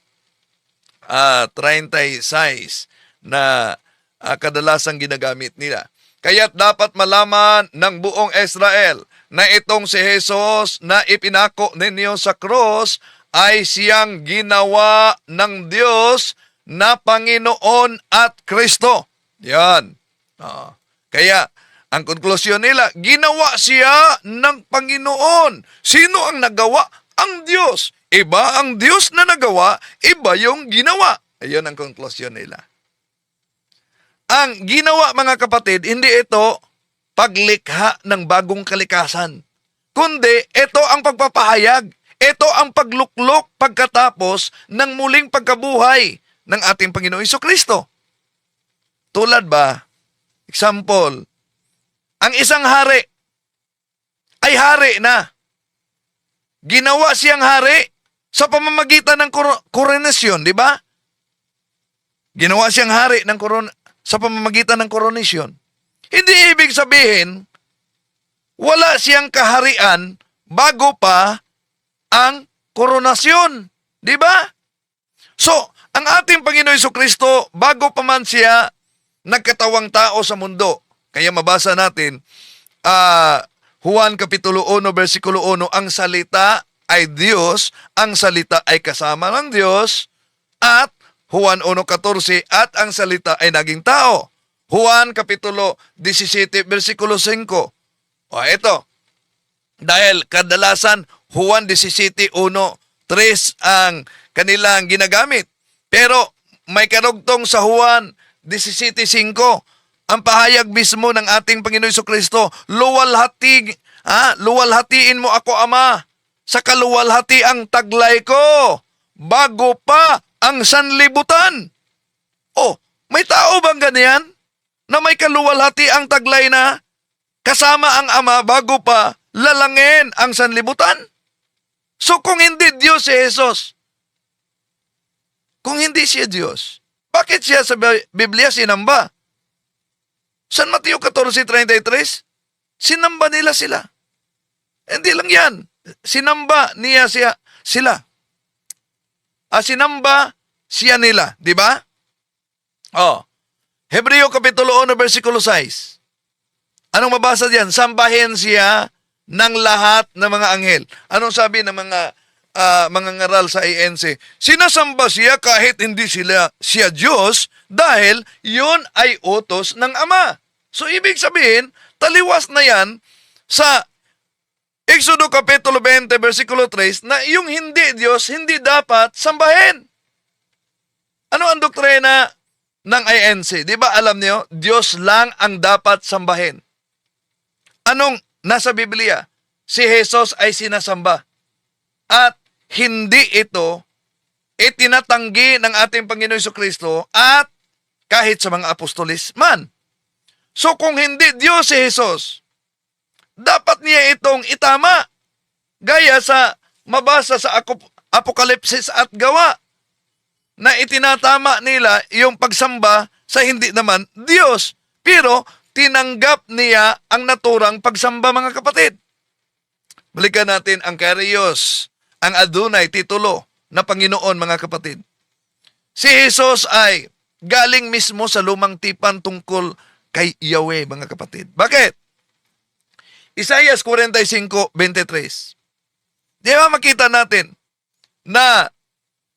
36 na kadalasang ginagamit nila. Kaya't dapat malaman ng buong Israel na itong si Jesus na ipinako ninyo sa krus ay siyang ginawa ng Diyos na Panginoon at Kristo. Yan. Kaya, ang konklusyon nila, ginawa siya ng Panginoon. Sino ang nagawa? Ang Diyos. Iba ang Diyos na nagawa, iba yung ginawa. Ayun ang konklusyon nila. Ang ginawa, mga kapatid, hindi ito paglikha ng bagong kalikasan. Kundi, ito ang pagpapahayag. Ito ang pagluklok pagkatapos ng muling pagkabuhay ng ating Panginoong Hesukristo. Tulad ba, example, ang isang hari ay hari na. Ginawa siyang hari sa pamamagitan ng koronasyon, di ba? Ginawa siyang hari sa pamamagitan ng koronasyon. Hindi ibig sabihin, wala siyang kaharian bago pa ang koronasyon. Di ba? So, ang ating Panginoon Jesucristo, bago pa man siya nagkatawang tao sa mundo, kaya mabasa natin, Juan Kapitulo 1, versikulo 1, ang salita ay Diyos, ang salita ay kasama ng Diyos, at Juan 1.14, at ang salita ay naging tao. Juan Kapitulo 17, versikulo 5. O ito, dahil kadalasan Juan 17.1, 3 ang kanilang ginagamit. Pero may karugtong sa Juan 17.5, ang pahayag mismo ng ating Panginoon Jesucristo, luwalhatiin mo ako, Ama, sa kaluwalhatiang taglay ko, bago pa ang sanlibutan. Oh, may tao bang ganyan? Na may kaluwalhatiang taglay na kasama ang Ama bago pa lalangin ang sanlibutan? So kung hindi Diyos si Jesus, kung hindi siya Diyos, bakit siya sa Biblia sinamba? San Mateo 14:33, sinamba nila sila. Hindi lang yan. Sinamba niya sila. Sinamba siya nila. Di ba? Hebreo Kapitulo 1, versikulo 6. Anong mabasa diyan? Sambahin siya ng lahat ng mga anghel. Anong sabi ng mga ngaral sa ANC? Sinasamba siya kahit hindi siya Diyos dahil yun ay utos ng Ama. So ibig sabihin, taliwas na yan sa Exodo Kapitulo 20, versikulo 3 na yung hindi Diyos, hindi dapat sambahin. Ano ang doktrina ng INC? Di ba alam niyo, Diyos lang ang dapat sambahin. Anong nasa Biblia? Si Jesus ay sinasamba. At hindi ito itinatanggi ng ating Panginoon Jesucristo at kahit sa mga apostolis man. So kung hindi Diyos si Jesus, dapat niya itong itama. Gaya sa mabasa sa Apokalipsis at Gawa na itinatama nila yung pagsamba sa hindi naman Diyos. Pero tinanggap niya ang naturang pagsamba, mga kapatid. Balikan natin ang Kyrios, ang Adonai, titulo na Panginoon, mga kapatid. Si Jesus ay galing mismo sa lumang tipan tungkol kay Yahweh, mga kapatid. Bakit? Isaias 45:23. Di ba makita natin na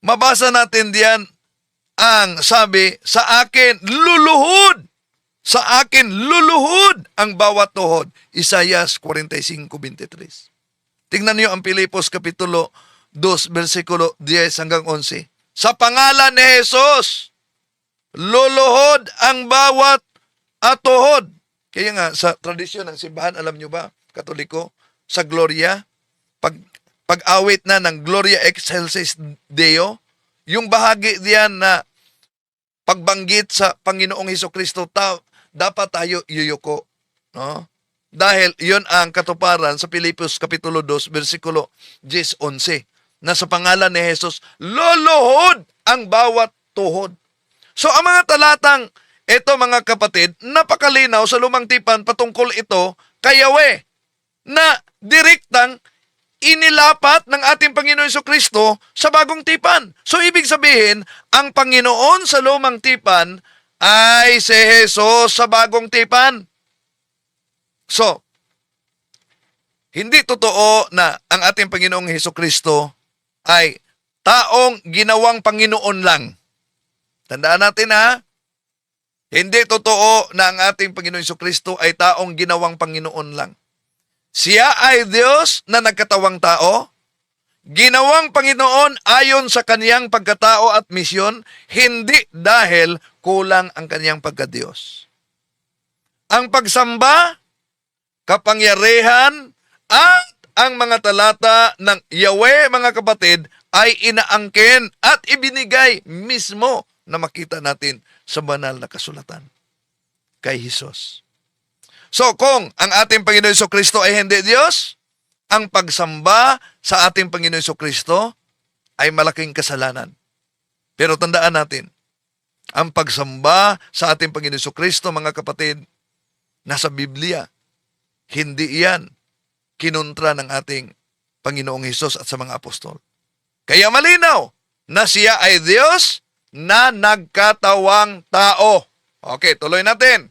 mabasa natin diyan ang sabi, sa akin luluhod ang bawat tuhod. Isaias 45:23. Tingnan niyo ang Pilipos Kapitulo 2, versikulo 10 hanggang 11. Sa pangalan ni Jesus, luluhod ang bawat tuhod. Kaya nga, sa tradisyon ng simbahan, alam nyo ba, Katoliko, sa Gloria, pag-awit na ng Gloria Excelsis Deo, yung bahagi diyan na pagbanggit sa Panginoong Hesukristo, dapat tayo yuyuko. No? Dahil yon ang katuparan sa Pilipos Kapitulo 2, versikulo 10-11, na sa pangalan ni Jesus, luluhod ang bawat tuhod. So ang mga talatang ito, mga kapatid, napakalinaw sa lumang tipan patungkol ito kay Yahweh na direktang inilapat ng ating Panginoon Jesucristo sa bagong tipan. So ibig sabihin, ang Panginoon sa lumang tipan ay si Jesus sa bagong tipan. So, hindi totoo na ang ating Panginoong Jesucristo ay taong ginawang Panginoon lang. Tandaan natin, ha? Hindi totoo na ang ating Panginoon Jesucristo ay taong ginawang Panginoon lang. Siya ay Diyos na nagkatawang tao, ginawang Panginoon ayon sa kaniyang pagkatao at misyon, hindi dahil kulang ang kaniyang pagkadiyos. Ang pagsamba, kapangyarihan, at ang mga talata ng Yahweh, mga kapatid, ay inaangkin at ibinigay mismo na makita natin sa banal na kasulatan kay Jesus. So kung ang ating Panginoon Jesucristo ay hindi Diyos, ang pagsamba sa ating Panginoon Jesucristo ay malaking kasalanan. Pero tandaan natin, ang pagsamba sa ating Panginoon Jesucristo, mga kapatid, nasa Biblia. Hindi yan kinontra ng ating Panginoong Hesus at sa mga apostol. Kaya malinaw na siya ay Diyos na nagkatawang tao. Okay, tuloy natin.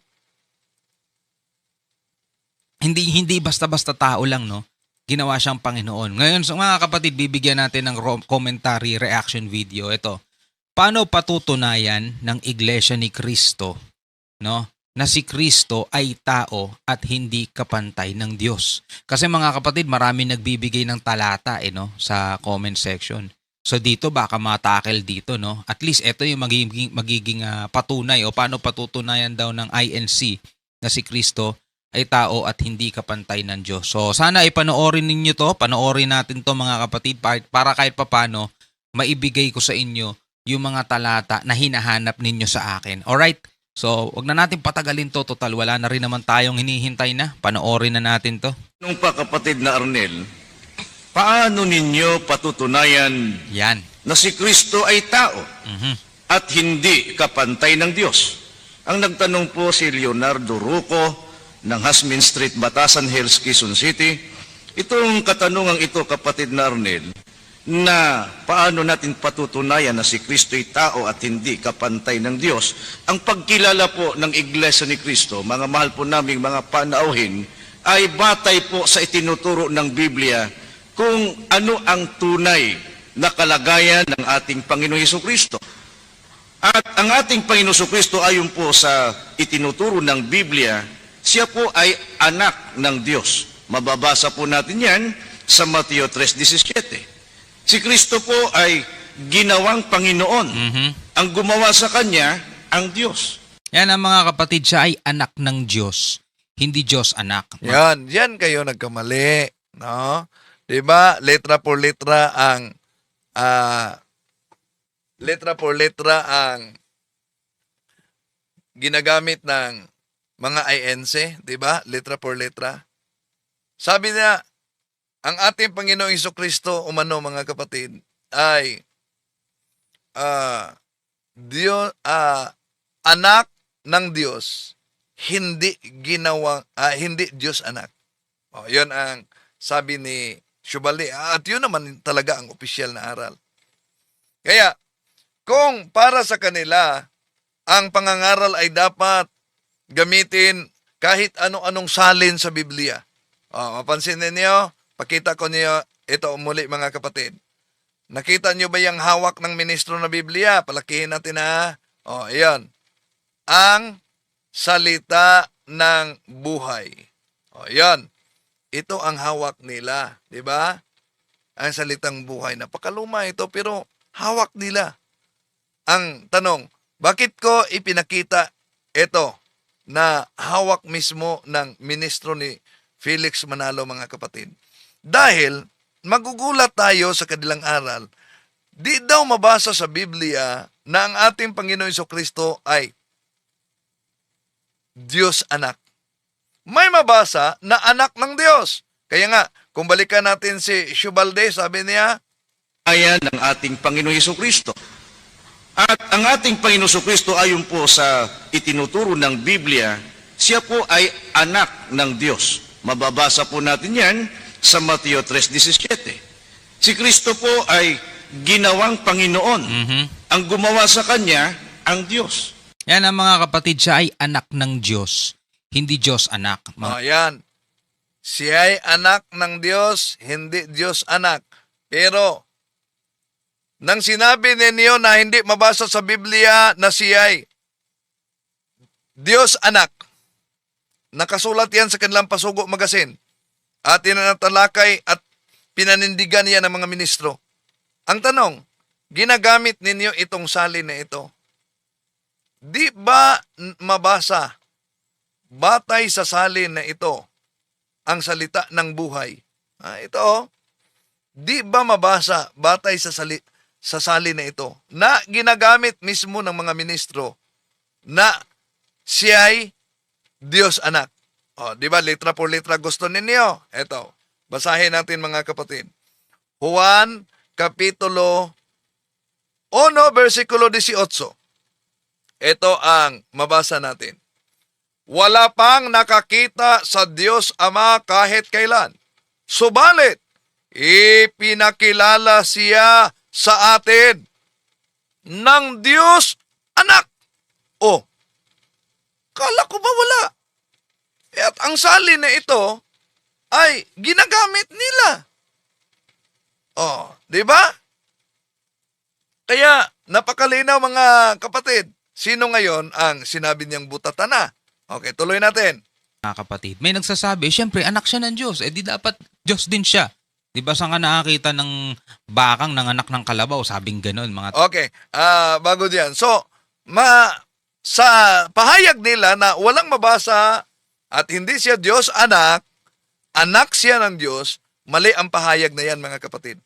Hindi basta-basta tao lang, no? Ginawa siyang Panginoon. Ngayon, so mga kapatid, bibigyan natin ng commentary reaction video. Ito, paano patutunayan ng Iglesia ni Cristo, no, na si Cristo ay tao at hindi kapantay ng Diyos? Kasi mga kapatid, marami nagbibigay ng talata no, sa comment section. So dito baka matakel dito, no? At least ito yung magiging patunay o paano patutunayan daw ng INC na si Cristo ay tao at hindi kapantay ng Diyos. So sana ipanoorin ninyo to, panoorin natin to mga kapatid para kahit papano maibigay ko sa inyo yung mga talata na hinahanap ninyo sa akin. Alright? So wag na natin patagalin to, total wala na rin naman tayong hinihintay na. Panoorin na natin to. Nung pa kapatid na Arnel, paano ninyo patutunayan Yan. na si Kristo ay tao Mhm. at hindi kapantay ng Diyos? Ang nagtanong po si Leonardo Ruco ng Hasmin Street, Batasan Hills, Quezon City. Itong katanungang ito, kapatid na Arnel, na paano natin patutunayan na si Kristo ay tao at hindi kapantay ng Diyos. Ang pagkilala po ng Iglesia ni Kristo, mga mahal po naming mga panauhin, ay batay po sa itinuturo ng Biblia kung ano ang tunay na kalagayan ng ating Panginoong Hesukristo. At ang ating Panginoong Hesukristo ayon po sa itinuturo ng Biblia, siya po ay anak ng Diyos. Mababasa po natin yan sa Mateo 3:17. Si Kristo po ay ginawang Panginoon. Ang gumawa sa Kanya, ang Diyos. Yan ang mga kapatid, siya ay anak ng Diyos, hindi Diyos anak. Yan kayo nagkamali, no? 'Di ba? Letra por letra ang ginagamit ng mga INC, 'di ba? Letra por letra. Sabi niya, ang ating Panginoong Hesukristo, umano mga kapatid, ay Diyos, anak ng Diyos, hindi Diyos anak. Oh, 'yun ang sabi ni Shubali. At 'yun naman talaga ang opisyal na aral. Kaya kung para sa kanila ang pangangaral ay dapat gamitin kahit ano-anong salin sa Biblia. Mapansin ninyo, pakita ko niyo ito muli mga kapatid. Nakita niyo ba yung hawak ng ministro na Biblia? Palakihin natin ha. Ayan. Ang salita ng buhay. Ayan. Ito ang hawak nila, di ba? Ang salitang buhay. Napakaluma ito pero hawak nila. Ang tanong, bakit ko ipinakita ito na hawak mismo ng ministro ni Felix Manalo mga kapatid? Dahil magugulat tayo sa kanilang aral. Di daw mabasa sa Biblia na ang ating Panginoon Hesukristo ay Diyos anak. May mabasa na anak ng Diyos. Kaya nga, kung balikan natin si Shubalde, sabi niya, Ayan ng ating Panginoong Hesukristo. At ang ating Panginoong Hesukristo ayon po sa itinuturo ng Biblia, siya po ay anak ng Diyos. Mababasa po natin yan sa Mateo 3:17. Si Kristo po ay ginawang Panginoon. Ang gumawa sa Kanya, ang Diyos. Yan ang mga kapatid, siya ay anak ng Diyos, hindi Diyos anak. Ayan. Siya ay anak ng Diyos, hindi Diyos anak. Pero, nang sinabi ninyo na hindi mabasa sa Biblia na siya ay Diyos anak, nakasulat yan sa kanilang Pasugo Magasin at tinanatalakay at pinanindigan yan ng mga ministro. Ang tanong, ginagamit ninyo itong salin na ito. Di ba mabasa batay sa salin na ito ang salita ng buhay? Ito, di ba mabasa batay sa salin na ito na ginagamit mismo ng mga ministro na siya'y Diyos anak? Di ba letra por letra gusto ninyo? Ito, basahin natin mga kapatid. Juan Kapitulo 1, versikulo 18. Ito ang mabasa natin. Wala pang nakakita sa Diyos Ama kahit kailan. Subalit, ipinakilala siya sa atin ng Diyos anak. Oh, kala ko ba wala? At ang salin na ito ay ginagamit nila. Oh, di ba? Kaya napakalinaw mga kapatid. Sino ngayon ang sinabi niyang butatana? Okay, tuloy natin. Mga kapatid, may nagsasabi, syempre anak siya ng Diyos, di dapat Diyos din siya. Di ba saan ka nakakita ng bakang ng anak ng kalabaw? Sabing ganon, mga Okay, bago diyan. So, sa pahayag nila na walang mabasa at hindi siya Diyos anak, anak siya ng Diyos, mali ang pahayag na yan mga kapatid.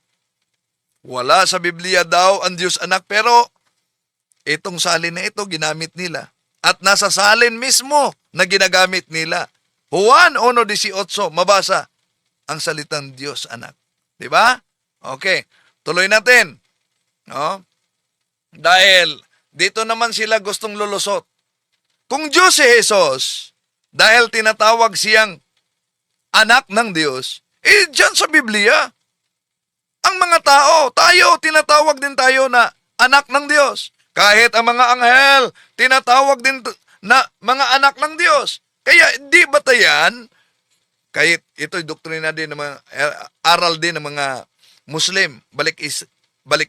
Wala sa Biblia daw ang Diyos anak, pero itong salin na ito ginamit nila. At nasa salin mismo na ginagamit nila. Juan 1:18, mabasa ang salitang Diyos anak. Di ba? Okay, tuloy natin. No? Dahil dito naman sila gustong lulusot. Kung Diyos si Jesus, dahil tinatawag siyang anak ng Diyos, dyan sa Biblia, ang mga tao, tayo, tinatawag din tayo na anak ng Diyos. Kahit ang mga anghel, tinatawag din na mga anak ng Diyos. Kaya di batayan, kahit ito'y doktrina din ng mga, aral din ng mga Muslim, balik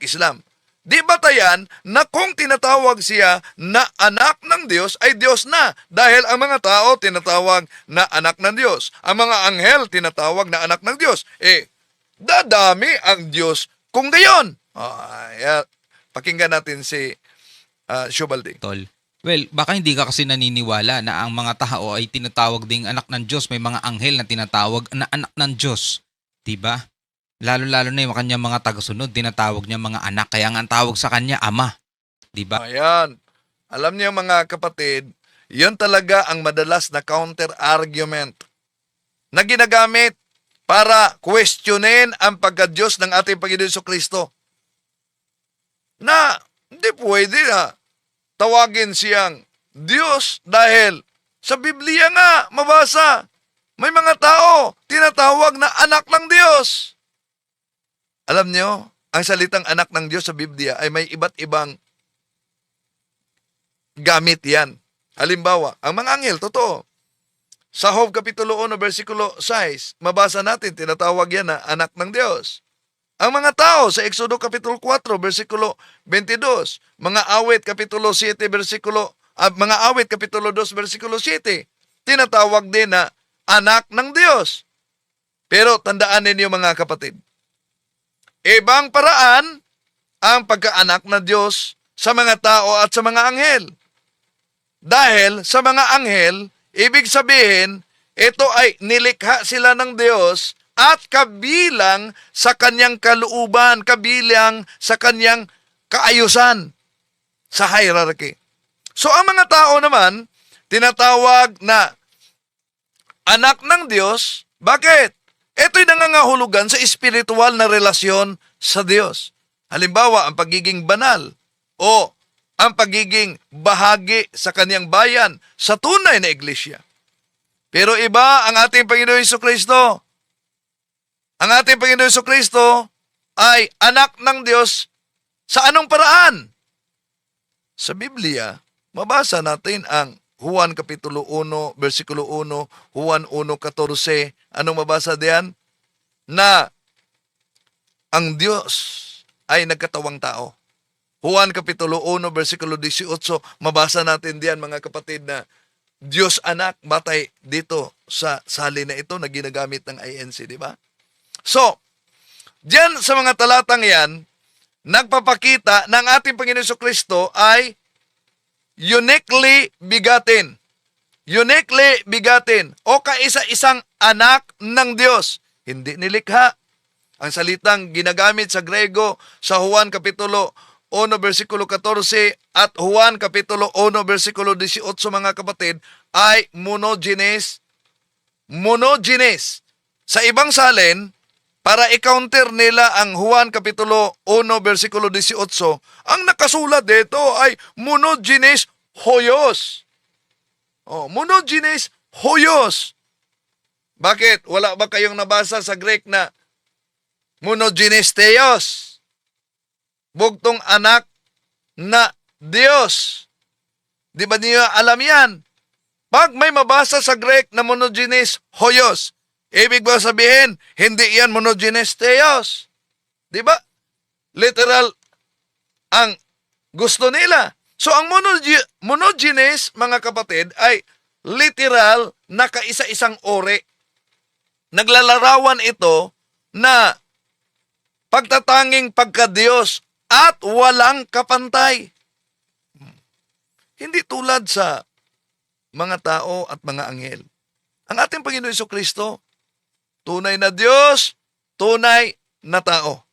Islam. Di batayan na kung tinatawag siya na anak ng Diyos ay Diyos na. Dahil ang mga tao tinatawag na anak ng Diyos. Ang mga anghel tinatawag na anak ng Diyos. Dadami ang Diyos kung gayon. Pakinggan natin si Shubaldi. tol. Well, baka hindi ka kasi naniniwala na ang mga tao ay tinatawag ding anak ng Diyos. May mga anghel na tinatawag na anak ng Diyos. Diba? Lalo-lalo na yung kanyang mga tagasunod, tinatawag niya mga anak. Kaya nga ang tawag sa kanya, ama. Diba? Ayan. Alam niyo mga kapatid, yun talaga ang madalas na counter-argument na ginagamit para questionin ang pagka-Diyos ng ating Panginoon Jesucristo. Na hindi pwede na tawagin siyang Diyos dahil sa Biblia nga mabasa, may mga tao tinatawag na anak ng Diyos. Alam niyo, ang salitang anak ng Diyos sa Biblia ay may iba't ibang gamit yan. Halimbawa, ang mga anghel, totoo. Sa Job Kapitulo 1, versikulo 6, mabasa natin, tinatawag yan na anak ng Diyos. Ang mga tao sa Exodo Kapitulo 4, versikulo 22, mga awit Kapitulo 7, mga awit Kapitulo 2, versikulo 7, tinatawag din na anak ng Diyos. Pero tandaan ninyo mga kapatid, ibang paraan ang pagkaanak ng Diyos sa mga tao at sa mga anghel. Dahil sa mga anghel, ibig sabihin, ito ay nilikha sila ng Diyos at kabilang sa kanyang kalooban, kabilang sa kanyang kaayusan sa hierarchy. So ang mga tao naman, tinatawag na anak ng Diyos. Bakit? Ito'y nangangahulugan sa espiritual na relasyon sa Diyos. Halimbawa, ang pagiging banal o ang pagiging bahagi sa kanyang bayan sa tunay na iglesia. Pero iba ang ating Panginoon Jesucristo. Ang ating Panginoon Jesucristo ay anak ng Diyos sa anong paraan? Sa Biblia, mabasa natin ang Juan Kapitulo 1, versikulo 1, Juan 1:14. Anong mabasa diyan? Na ang Diyos ay nagkatawang tao. Juan Kapitulo 1, versikulo 18, mabasa natin diyan mga kapatid na Diyos anak, batay dito sa salin na ito na ginagamit ng INC, di ba? So, diyan sa mga talatang yan, nagpapakita na ang ating Panginoon Jesucristo ay uniquely bigatin. Uniquely bigatin o kaisa-isang anak ng Diyos. Hindi nilikha. Ang salitang ginagamit sa Grego sa Juan Kapitulo 1, versikulo 14 at Juan Kapitulo 1, versikulo 18 mga kapatid ay monogenes. Monogenes. Sa ibang salin, para i-counter nila ang Juan Kapitulo 1, versikulo 18, ang nakasulat dito ay monogenes hoyos. Monogenes hoyos. Bakit? Wala ba kayong nabasa sa Greek na Monogenes Theos. Bugtong anak na Diyos. Di ba niyo alam yan? Pag may mabasa sa Greek na monogenes hoyos, ibig ba sabihin, hindi yan monogenes Theos. Di ba? Literal ang gusto nila. So ang monogenes, mga kapatid, ay literal na kaisa-isang ori. Naglalarawan ito na pagtatanging pagka-Diyos at walang kapantay. Hindi tulad sa mga tao at mga anghel. Ang ating Panginoon Jesucristo, tunay na Diyos, tunay na tao.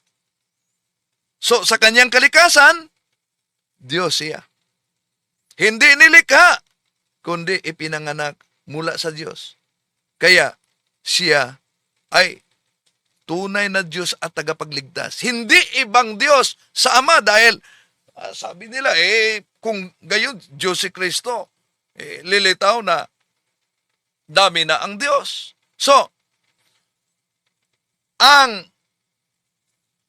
So sa kanyang kalikasan, Diyos siya. Hindi nilikha, kundi ipinanganak mula sa Diyos. Kaya siya ay tunay na Diyos at tagapagligtas. Hindi ibang Diyos sa Ama dahil sabi nila, kung gayon, Diyos si Kristo, lilitaw na dami na ang Diyos. So, ang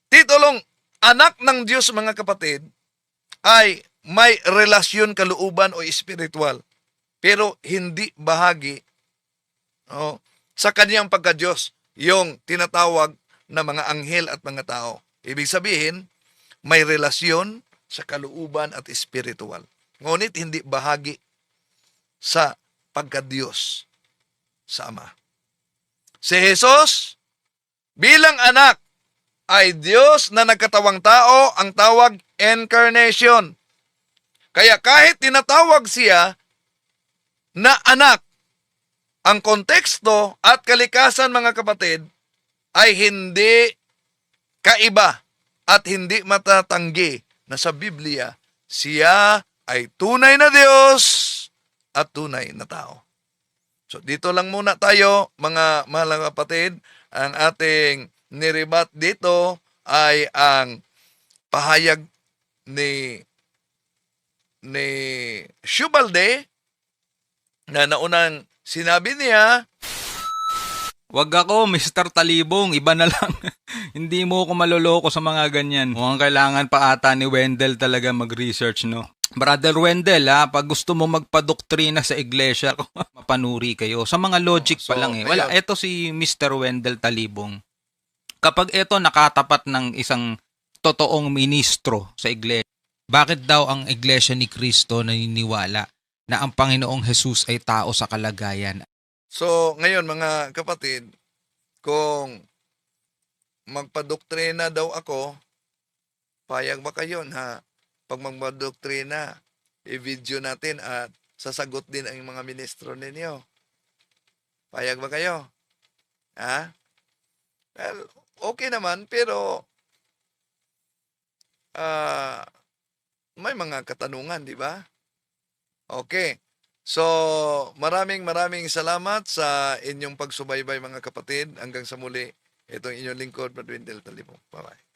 titulong anak ng Diyos, mga kapatid, ay may relasyon kalooban o espiritual, pero hindi bahagi sa kaniyang pagka-Diyos, yung tinatawag na mga anghel at mga tao. Ibig sabihin, may relasyon sa kalooban at espiritual. Ngunit hindi bahagi sa pagka-Diyos sa Ama. Si Jesus, bilang anak, ay Diyos na nagkatawang tao, ang tawag incarnation. Kaya kahit tinatawag siya na anak, ang konteksto at kalikasan, mga kapatid, ay hindi kaiba at hindi matatanggi na sa Biblia, siya ay tunay na Diyos at tunay na tao. So dito lang muna tayo, mga mahal na kapatid. Ang ating nirebat dito ay ang pahayag ni Shubalde na naunang sinabi niya, Wag ako, Mr. Talibong, iba na lang. Hindi mo ako maloloko sa mga ganyan. Mukhang kailangan pa ata ni Wendell talaga mag-research, no? Brother Wendell, pag gusto mo magpadoktrina sa iglesia, mapanuri kayo. Sa mga logic pa lang eh. Wala, eto si Mr. Wendell Talibong. Kapag eto nakatapat ng isang totoong ministro sa iglesia, Bakit daw ang iglesia ni Kristo naniniwala na ang Panginoong Hesus ay tao sa kalagayan? so ngayon mga kapatid, kung magpadoktrina daw ako, payag ba kayo na pag magpadoktrina, i-video natin at sasagot din ang mga ministro ninyo? Payag ba kayo? Ha? Well, okay naman, pero may mga katanungan, di ba? Okay. So, maraming salamat sa inyong pagsubaybay, mga kapatid. Hanggang sa muli, itong inyong lingkod, Brother Wendell Talibong. Bye-bye.